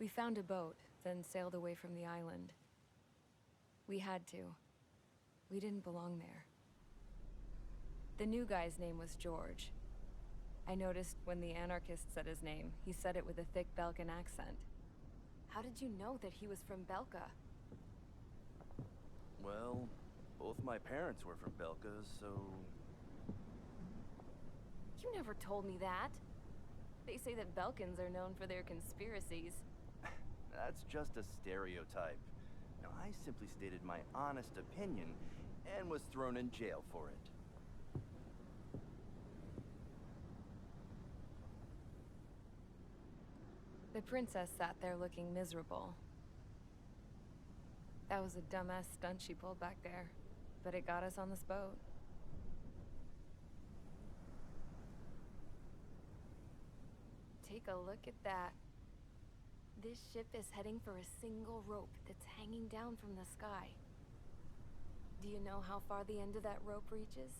We found a boat, then sailed away from the island. We had to. We didn't belong there. The new guy's name was George. I noticed when the anarchist said his name, he said it with a thick Belkan accent. How did you know that he was from Belka? Well, both my parents were from Belka, so... You never told me that. They say that Belkans are known for their conspiracies. That's just a stereotype. Now, I simply stated my honest opinion and was thrown in jail for it. The princess sat there looking miserable. That was a dumbass stunt she pulled back there, but it got us on this boat. Take a look at that. This ship is heading for a single rope that's hanging down from the sky. Do you know how far the end of that rope reaches?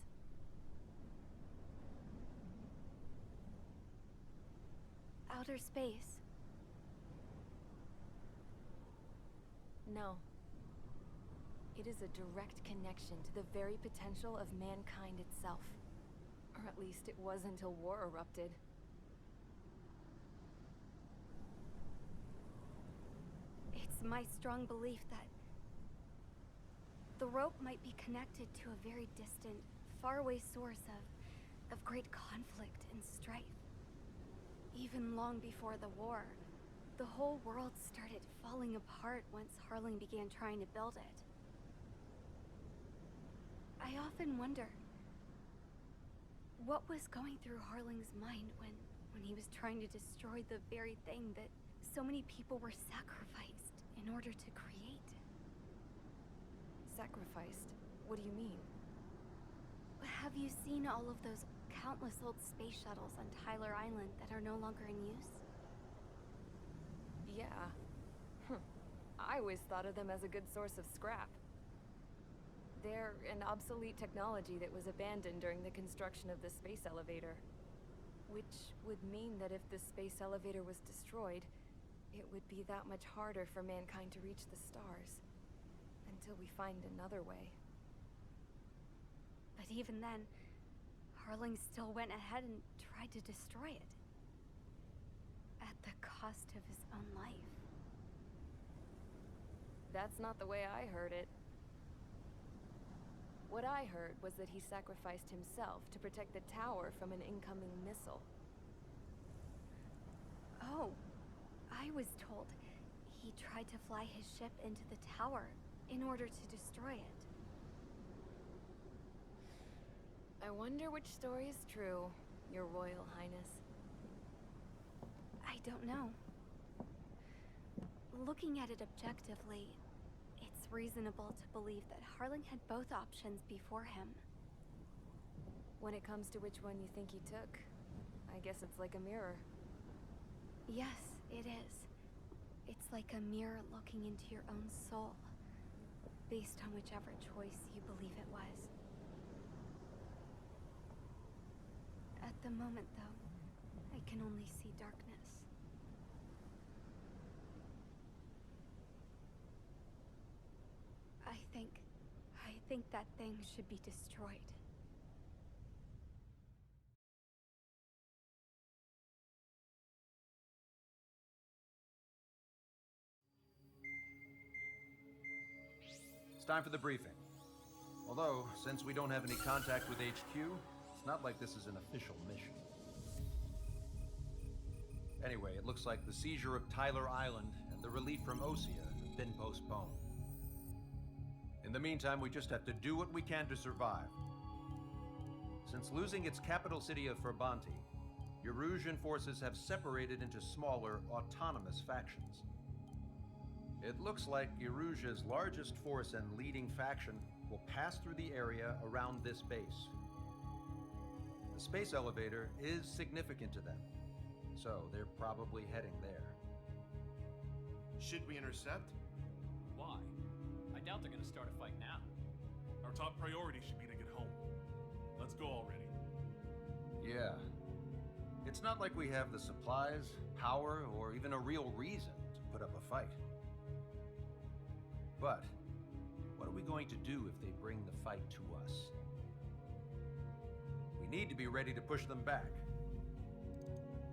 Outer space. No. It is a direct connection to the very potential of mankind itself. Or at least it was until war erupted. It's my strong belief that the rope might be connected to a very distant, faraway source of great conflict and strife. Even long before the war, the whole world started falling apart once Harling began trying to build it. I often wonder what was going through Harling's mind when he was trying to destroy the very thing that so many people were sacrificed in order to create. Sacrificed? What do you mean? Have you seen all of those countless old space shuttles on Tyler Island that are no longer in use? Yeah. I always thought of them as a good source of scrap. They're an obsolete technology that was abandoned during the construction of the space elevator. Which would mean that if the space elevator was destroyed, it would be that much harder for mankind to reach the stars. Until we find another way. But even then, Harling still went ahead and tried to destroy it. At the cost of his own life. That's not the way I heard it. What I heard was that he sacrificed himself to protect the tower from an incoming missile. Oh, I was told he tried to fly his ship into the tower in order to destroy it. I wonder which story is true, Your Royal Highness. I don't know. Looking at it objectively, it's reasonable to believe that Harling had both options before him. When it comes to which one you think he took, I guess it's like a mirror. Yes, it is. It's like a mirror looking into your own soul, based on whichever choice you believe it was. At the moment, though, I can only see darkness. I think that thing should be destroyed. It's time for the briefing. Although, since we don't have any contact with HQ, it's not like this is an official mission. Anyway, it looks like the seizure of Tyler Island and the relief from Osea have been postponed. In the meantime, we just have to do what we can to survive. Since losing its capital city of Ferbanti, Erusian forces have separated into smaller, autonomous factions. It looks like Erusia's largest force and leading faction will pass through the area around this base. The space elevator is significant to them, so they're probably heading there. Should we intercept? Why? I doubt they're gonna start a fight now. Our top priority should be to get home. Let's go already. Yeah. It's not like we have the supplies, power, or even a real reason to put up a fight. But what are we going to do if they bring the fight to us? We need to be ready to push them back.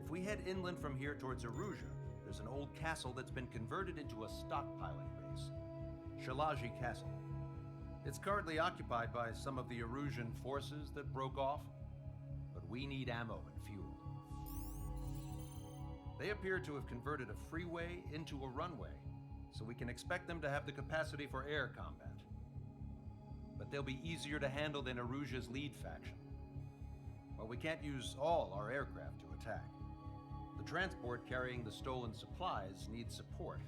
If we head inland from here towards Aruja, there's an old castle that's been converted into a stockpiling base. Shalaji Castle. It's currently occupied by some of the Arujan forces that broke off, but we need ammo and fuel. They appear to have converted a freeway into a runway, so we can expect them to have the capacity for air combat. But they'll be easier to handle than Aruja's lead faction. But we can't use all our aircraft to attack. The transport carrying the stolen supplies needs support.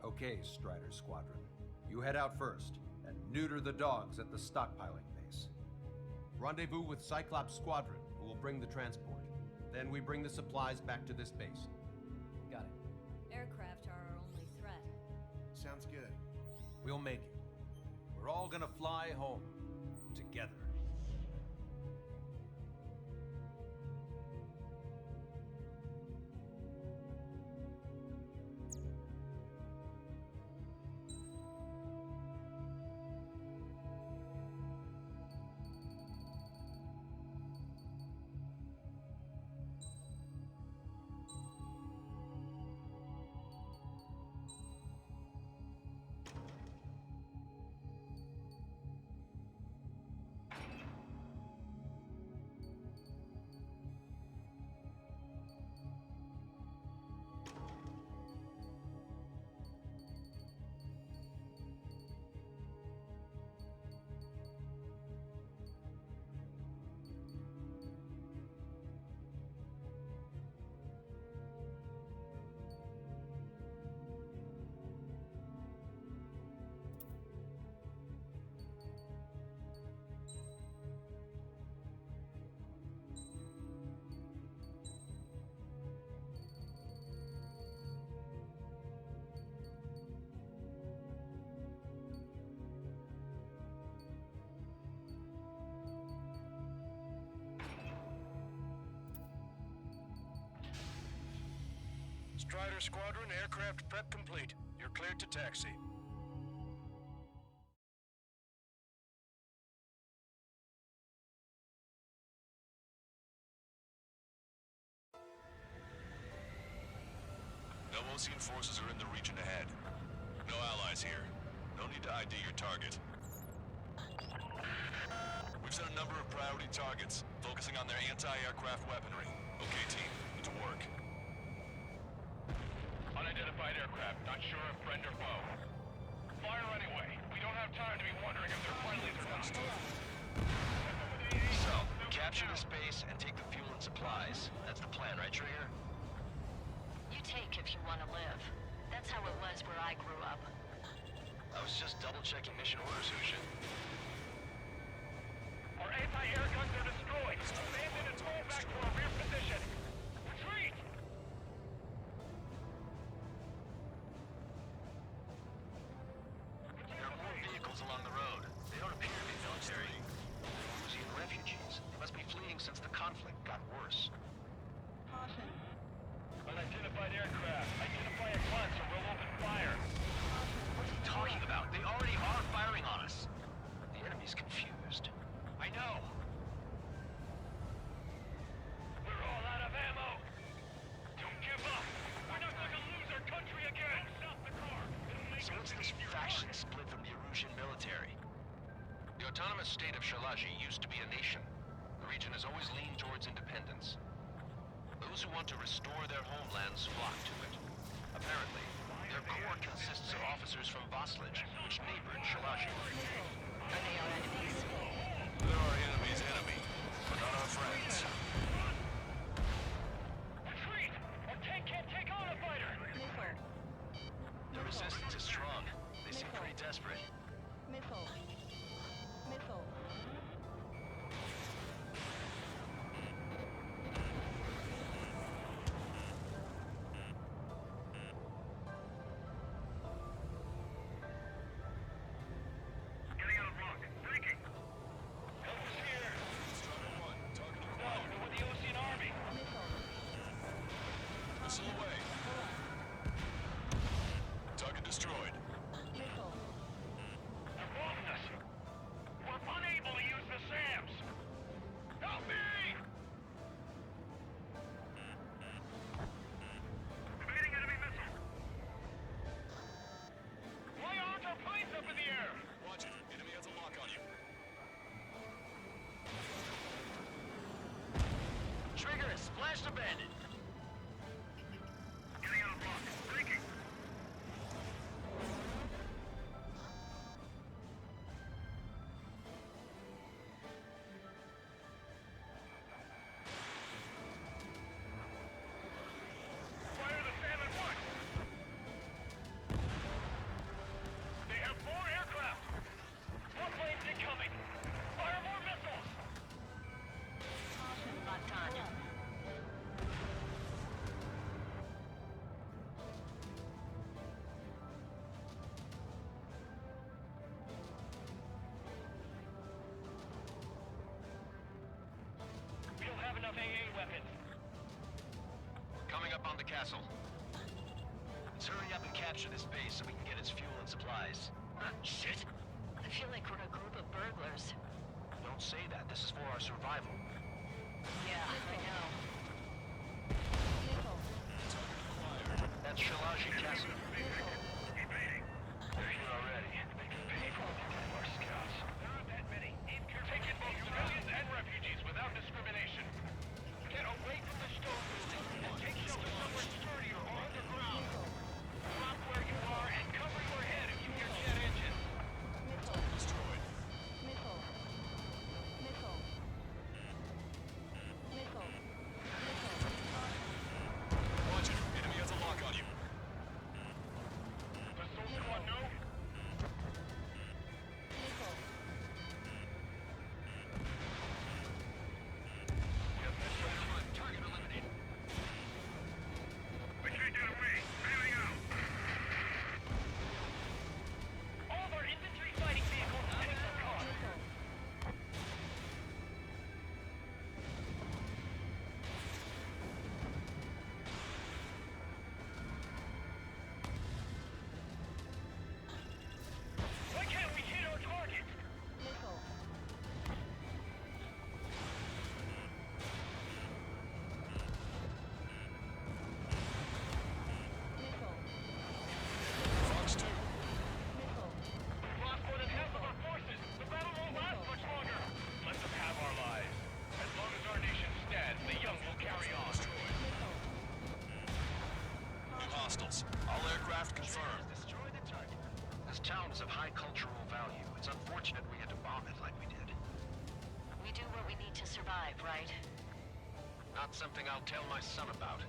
Okay, Strider Squadron. You head out first, and neuter the dogs at the stockpiling base. Rendezvous with Cyclops Squadron, who will bring the transport. Then we bring the supplies back to this base. Got it. Aircraft are our only threat. Sounds good. We'll make it. We're all gonna fly home. Together. Strider Squadron, aircraft prep complete. You're cleared to taxi. No Osean forces are in the region ahead. No allies here. No need to ID your target. We've set a number of priority targets, focusing on their anti-aircraft weaponry. Okay, team, to work. Unidentified aircraft, not sure if friend or foe. Fire anyway. We don't have time to be wondering if they're friendlies or not. So, capture the space and take the fuel and supplies. That's the plan, right, Trigger? You take if you want to live. That's how it was where I grew up. I was just double-checking mission orders, Husha. Our anti-air guns are destroyed. Abandon and fall back to our rear position. Retreat! There are more vehicles along the road. They don't appear to be military. Osean refugees. They must be fleeing since the conflict got worse. Caution. Unidentified aircraft. Identify a glance or we'll open fire. What's he talking about? They already are firing on us. The enemy's confused. I know. We're all out of ammo. Don't give up. We're not going to lose our country again. Stop the car. So what's this faction split from the Arusian military? The autonomous state of Shalaji used to be a nation. The region has always leaned towards independence. Those who want to restore their homelands flock to it. Apparently, their core consists of officers from Vaslij, which neighbored Shalaji. Are they our enemies? They're our enemy's enemy, but not our friends. Retreat! Our tank can't take on a fighter! Missile. The resistance is strong. They seem pretty desperate. Missile. Missile. Getting out of rock. Breaking. Help us here. Smashed a bandit! Getting on a block. Breaking. Fire the SAM at once! They have 4 aircraft! More planes incoming! Fire more missiles! Battaglia. We don't have enough AA weapons. Coming up on the castle. Let's hurry up and capture this base so we can get its fuel and supplies. Shit! I feel like we're a group of burglars. Don't say that. This is for our survival. Yeah, I know. That's Shalaji Castle. Evading. They're here already. They can pay for what they did to our scouts. There aren't that many. Aim carefully. Take in both civilians and refugees without discrimination. Get away from the stone building and take shelter somewhere sturdier or underground. Drop where you are and cover your head if you hear jet engines. Destroyed. Watch it. Enemy has a lock on you. The Soul Squad know? Target eliminated. We can't get away. Bailing out. All of our infantry fighting vehicles heading for car. Why can't we hit our target? Fox 2. We've lost more than half of our forces. The battle won't last much longer. Let them have our lives. As long as our nation stands, the young will carry on. New hostiles. All aircraft confirmed. Destroy the target. This town is of high cultural value. It's unfortunate we had to bomb it like we did. We do what we need to survive, right? Not something I'll tell my son about.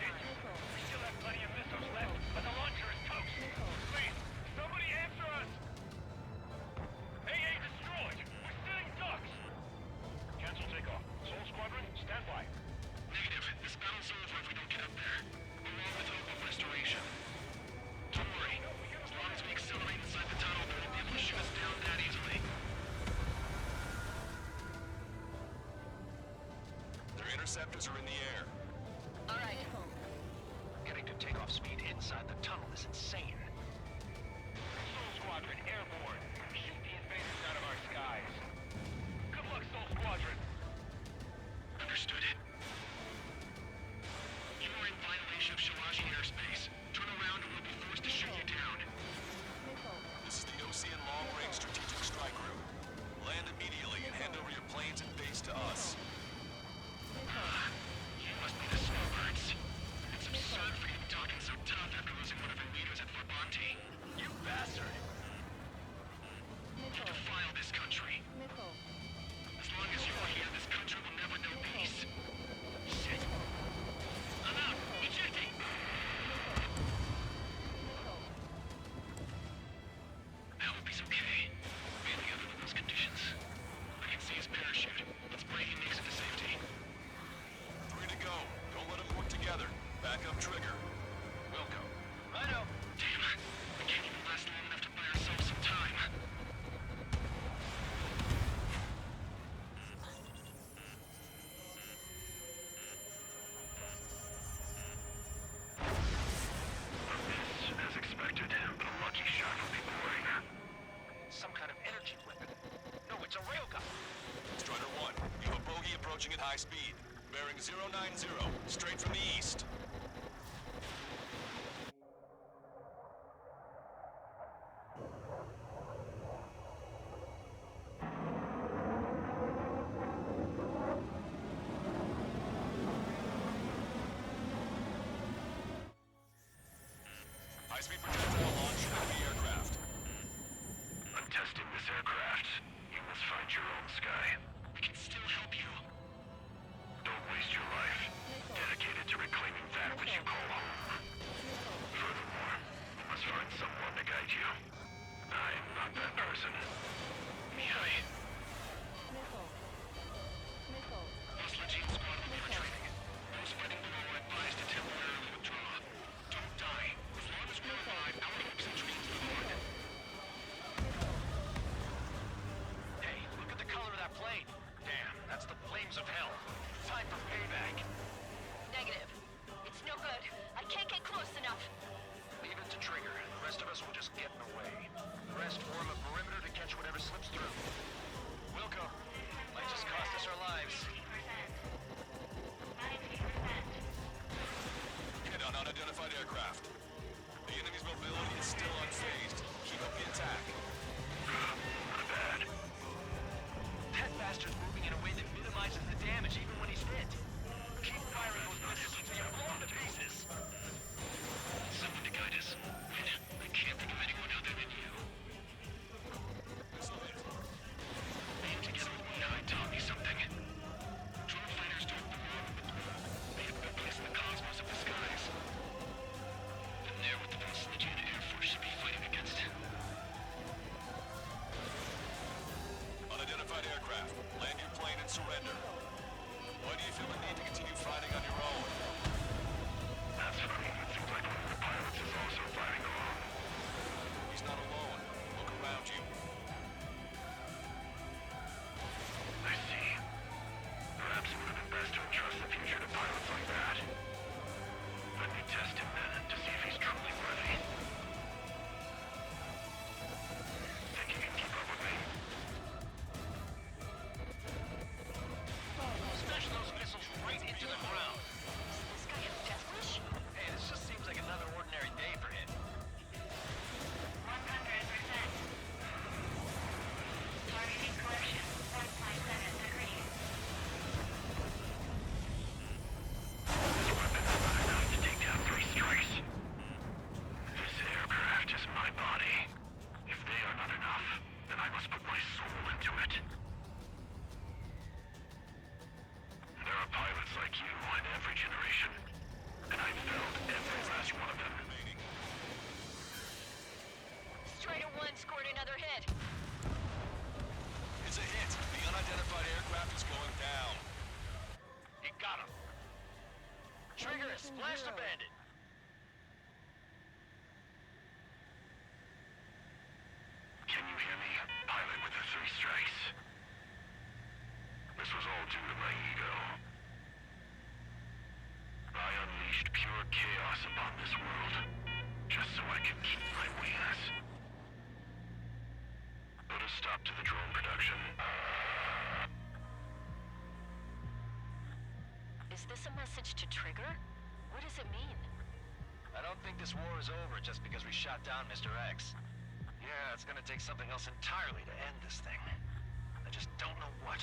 Shit. We still have plenty of missiles left, but the launcher is toast. Please, somebody answer us. AA destroyed. We're sitting ducks. Cancel takeoff. Soul Squadron, stand by. Negative. This battle's over if we don't get up there. Along with hope of restoration. Don't worry. As long as we accelerate inside the tunnel, they won't be able to shoot us down that easily. Their interceptors are in the air. All right. Getting to takeoff speed inside the tunnel is insane. Soul Squadron, airborne. Shoot the invaders out of our skies. Good luck, Soul Squadron. Understood it. You are in violation of Shalaji airspace. Turn around or we'll be forced to shoot you down. This is the Ocean Long Range Strategic Strike Group. Land immediately and hand over your planes and base to us. You must be the snowbirds. It's absurd for you to be talking so tough after losing one of your leaders at Fort Bonte. You bastard! You defile this country. As long as you are here, this country will never know peace. Shit. I'm out! Ejecting! I hope he's okay. Bailing out under those conditions. I can see his parachute. Let's pray he makes it to safety. 3 to go. Don't let them work together. Back up trigger. Wilco. Righto. Damn. We can't even last long enough to buy ourselves some time. As expected, but a lucky shot will be boring. Some kind of energy weapon. No, it's a railgun. Strider 1, you have a bogey approaching at high speed. Bearing 090, straight from the east. High-speed projectile launch from the aircraft. I'm testing this aircraft. You must find your own sky. We can still help you. Don't waste your life. Dedicated to reclaiming that which you call home. Furthermore, you must find someone to guide you. I am not that person. Mihai. Hostile Legion squad will be retreating. Those fighting below are advised to temporarily withdraw. Don't die. As long as we're alive, our hopes and dreams live on. Hey, look at the color of that plane. Damn, that's the flames of hell. Time for payback. Negative. It's no good. I can't get close enough. Leave it to Trigger. The rest of us will just get in the way. The rest form a perimeter to catch whatever slips through. Wilco, might just cost us our lives. Hit on unidentified aircraft. The enemy's mobility is still unfazed. Keep up the attack. Not bad. That bastard's moving in a way that minimizes the damage even when he's hit. Keep firing those missiles until you blow them to pieces. Someone to guide us. I can't think of anyone other than you. Missile hit. Being together with Mihai taught me something. Drone fighters don't belong with the world. They have no place in the cosmos of the skies. And they're what the most legit Air Force should be fighting against. Unidentified aircraft. Land your plane and surrender. Why do you feel the need to continue fighting on your own? That's funny. It seems like one of the pilots is also fighting alone. He's not alone. Look around you. I see. Perhaps it would have been best to entrust the future to pilots like that. Let me test him then, to see if he's truly worthy. Think you can keep up with me? Smash those missiles right into the ground. Is this guy a death wish? Hey, this just seems like another ordinary day for him. 100%. Targeting collection. 157 degrees. This weapon is not enough to take down 3 strikes. This aircraft is my body. If they are not enough, then I must put my soul into it. There are pilots like you in every generation, and I've felled every last one of them. Strider 1 scored another hit. It's a hit. The unidentified aircraft is going down. He got him. Trigger, splash the bandit. Can you hear me, pilot with the 3 strikes? This was all due to my ego. I unleashed pure chaos upon this world, just so I could keep my wings. Put a stop to the drone production. Is this a message to Trigger? What does it mean? I don't think this war is over just because we shot down Mr. X. Yeah, it's gonna take something else entirely to end this thing. I just don't know what.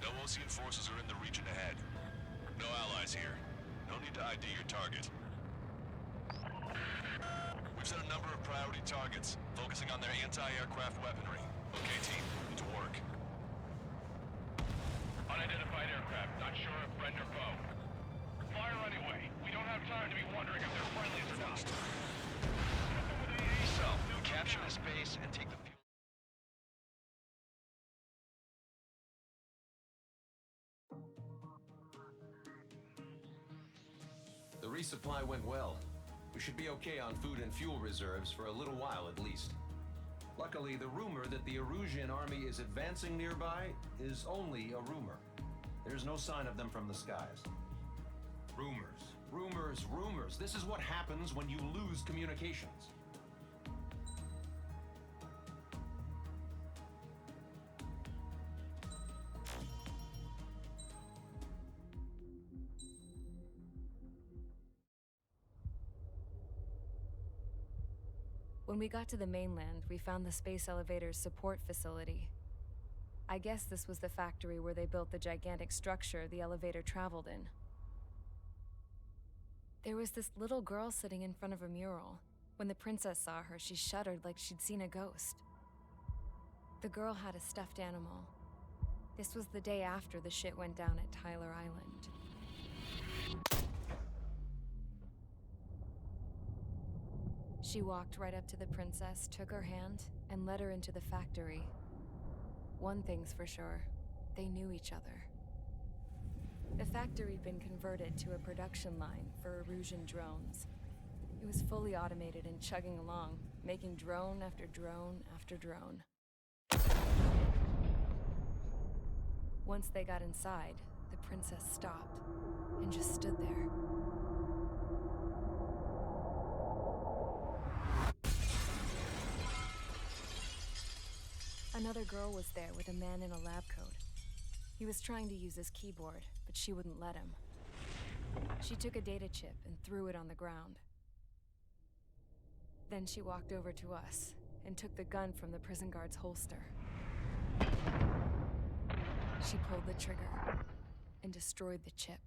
No Osean forces are in the region ahead. No allies here. No need to ID your target. We've set a number of priority targets, focusing on their anti-aircraft weaponry. Okay, team, to work. Unidentified aircraft, not sure if friend or foe. Fire anyway. We don't have time to be wondering if they're friendlies or not. So, capture the space and take the fuel. The resupply went well. We should be okay on food and fuel reserves for a little while at least. Luckily, the rumor that the Erusian army is advancing nearby is only a rumor. There's no sign of them from the skies. Rumors, rumors, rumors. This is what happens when you lose communications. When we got to the mainland, we found the space elevator's support facility. I guess this was the factory where they built the gigantic structure the elevator traveled in. There was this little girl sitting in front of a mural. When the princess saw her, she shuddered like she'd seen a ghost. The girl had a stuffed animal. This was the day after the shit went down at Tyler Island. She walked right up to the princess, took her hand, and led her into the factory. One thing's for sure, they knew each other. The factory'd been converted to a production line for Erusian drones. It was fully automated and chugging along, making drone after drone after drone. Once they got inside, the princess stopped and just stood there. Another girl was there with a man in a lab coat. He was trying to use his keyboard, but she wouldn't let him. She took a data chip and threw it on the ground. Then she walked over to us and took the gun from the prison guard's holster. She pulled the trigger and destroyed the chip.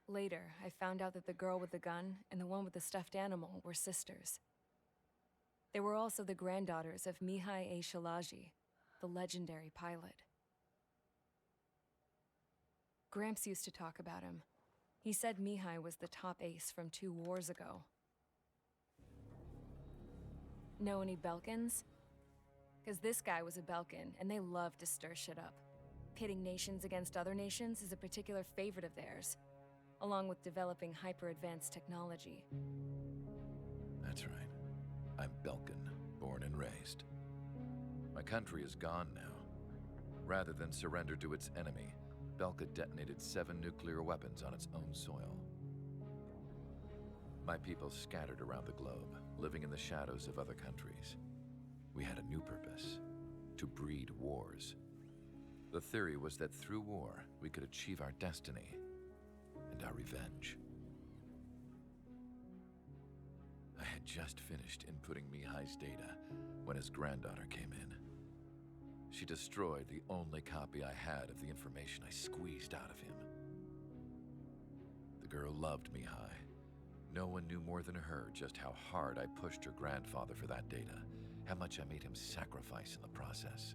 Later, I found out that the girl with the gun and the one with the stuffed animal were sisters. They were also the granddaughters of Mihai A. Shalaji, the legendary pilot. Gramps used to talk about him. He said Mihai was the top ace from 2 wars ago. Know any Belkans? Because this guy was a Belkan, and they love to stir shit up. Pitting nations against other nations is a particular favorite of theirs, along with developing hyper-advanced technology. That's right. I'm Belkan, born and raised. My country is gone now. Rather than surrender to its enemy, Belka detonated 7 nuclear weapons on its own soil. My people scattered around the globe, living in the shadows of other countries. We had a new purpose: to breed wars. The theory was that through war, we could achieve our destiny and our revenge. I had just finished inputting Mihai's data when his granddaughter came in. She destroyed the only copy I had of the information I squeezed out of him. The girl loved Mihai. No one knew more than her just how hard I pushed her grandfather for that data, how much I made him sacrifice in the process.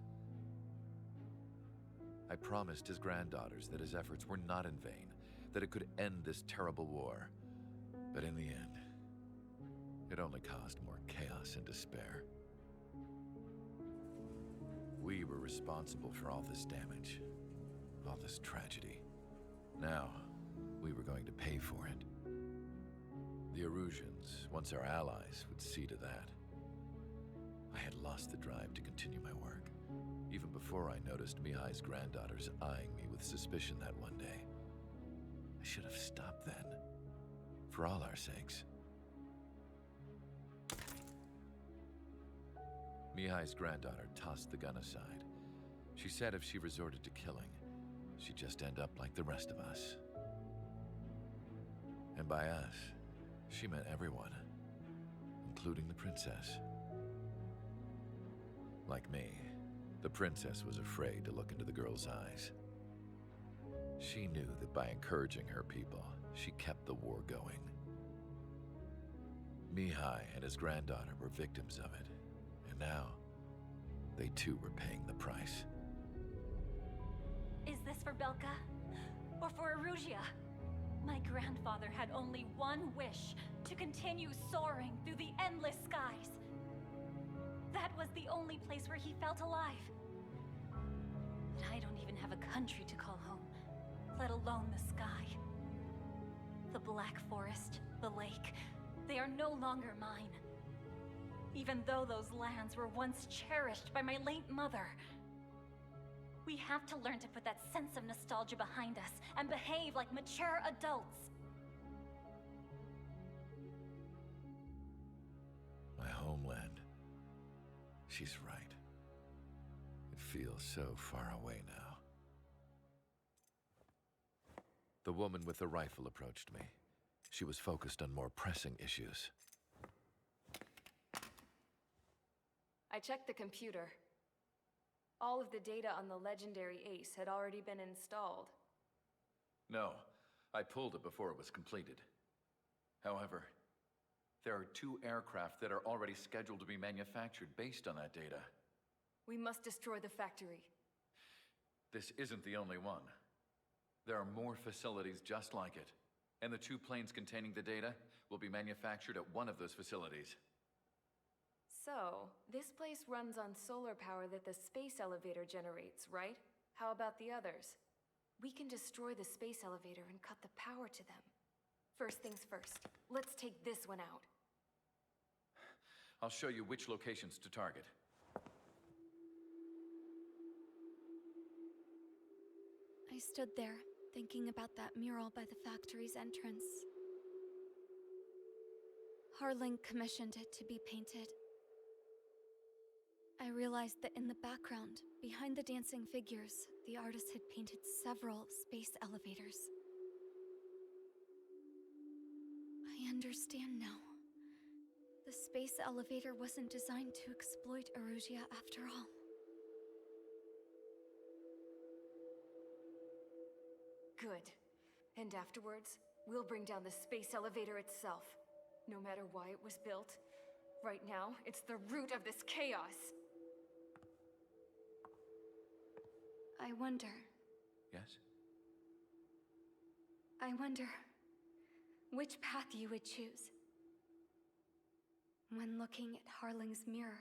I promised his granddaughters that his efforts were not in vain, that it could end this terrible war. But in the end, it only caused more chaos and despair. We were responsible for all this damage, all this tragedy. Now, we were going to pay for it. The Erusians, once our allies, would see to that. I had lost the drive to continue my work, even before I noticed Mihai's granddaughters eyeing me with suspicion that one day. I should have stopped then, for all our sakes. Mihai's granddaughter tossed the gun aside. She said if she resorted to killing, she'd just end up like the rest of us. And by us, she meant everyone, including the princess. Like me, the princess was afraid to look into the girl's eyes. She knew that by encouraging her people, she kept the war going. Mihai and his granddaughter were victims of it, and now, they too were paying the price. Is this for Belka? Or for Erusia? My grandfather had only one wish: to continue soaring through the endless skies. That was the only place where he felt alive. But I don't even have a country to call home, let alone the sky. The Black Forest, the lake, they are no longer mine. Even though those lands were once cherished by my late mother. We have to learn to put that sense of nostalgia behind us and behave like mature adults. My homeland. She's right. It feels so far away now. The woman with the rifle approached me. She was focused on more pressing issues. I checked the computer. All of the data on the legendary Ace had already been installed. No, I pulled it before it was completed. However, there are 2 aircraft that are already scheduled to be manufactured based on that data. We must destroy the factory. This isn't the only one. There are more facilities just like it, and the 2 planes containing the data will be manufactured at one of those facilities. So, this place runs on solar power that the space elevator generates, right? How about the others? We can destroy the space elevator and cut the power to them. First things first, let's take this one out. I'll show you which locations to target. I stood there, thinking about that mural by the factory's entrance. Harling commissioned it to be painted. I realized that in the background, behind the dancing figures, the artist had painted several space elevators. I understand now. The space elevator wasn't designed to exploit Erusia after all. Good. And afterwards, we'll bring down the space elevator itself. No matter why it was built, right now, it's the root of this chaos. I wonder. Yes? I wonder which path you would choose. When looking at Harling's mirror,